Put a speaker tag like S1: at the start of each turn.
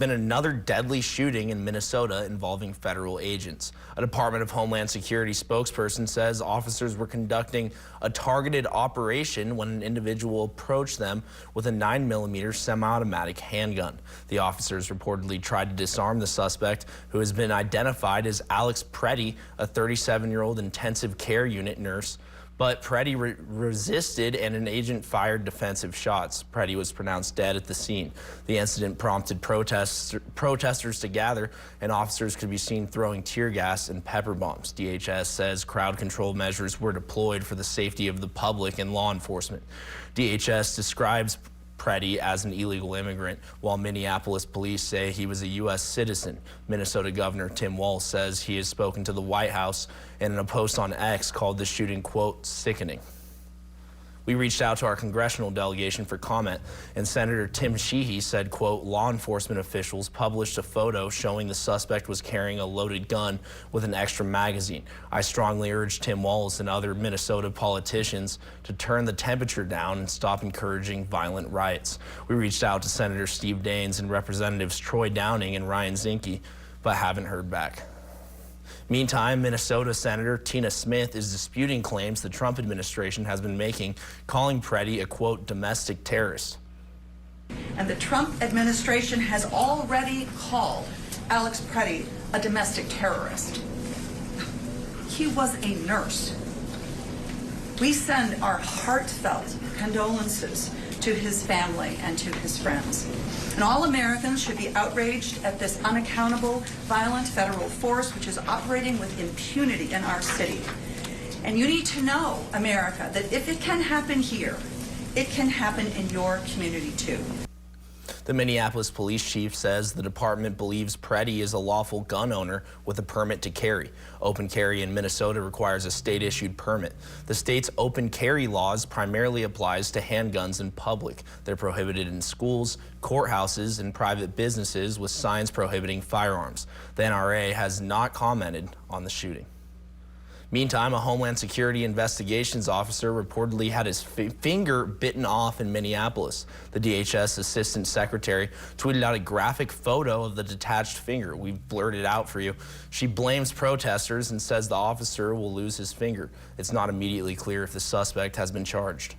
S1: Been another deadly shooting in Minnesota involving federal agents. A Department of Homeland Security spokesperson says officers were conducting a targeted operation when an individual approached them with a 9mm semi-automatic handgun. The officers reportedly tried to disarm the suspect, who has been identified as Alex Pretti, a 37-year-old intensive care unit nurse. But Pretti resisted and an agent fired defensive shots. Pretti was pronounced dead at the scene. The incident prompted protesters to gather, and officers could be seen throwing tear gas and pepper bombs. DHS says crowd control measures were deployed for the safety of the public and law enforcement. DHS describes Pretti as an illegal immigrant, while Minneapolis police say he was a U.S. citizen. Minnesota Governor Tim Walz says he has spoken to the White House and in a post on X called the shooting, quote, sickening. We reached out to our congressional delegation for comment, and Senator Tim Sheehy said, quote, law enforcement officials published a photo showing the suspect was carrying a loaded gun with an extra magazine. I strongly urge Tim Walz and other Minnesota politicians to turn the temperature down and stop encouraging violent riots. We reached out to Senator Steve Daines and Representatives Troy Downing and Ryan Zinke, but haven't heard back. Meantime, Minnesota Senator Tina Smith is disputing claims the Trump administration has been making, calling Pretti a, quote, domestic terrorist.
S2: And the Trump administration has already called Alex Pretti a domestic terrorist. He was a nurse. We send our heartfelt condolences to his family and to his friends. And all Americans should be outraged at this unaccountable, violent federal force which is operating with impunity in our city. And you need to know, America, that if it can happen here, it can happen in your community too.
S1: The Minneapolis police chief says the department believes Pretti is a lawful gun owner with a permit to carry. Open carry in Minnesota requires a state-issued permit. The state's open carry laws primarily applies to handguns in public. They're prohibited in schools, courthouses, and private businesses with signs prohibiting firearms. The NRA has not commented on the shooting. Meantime, a Homeland Security investigations officer reportedly had his finger bitten off in Minneapolis. The DHS Assistant Secretary tweeted out a graphic photo of the detached finger. We've blurred it out for you. She blames protesters and says the officer will lose his finger. It's not immediately clear if the suspect has been charged.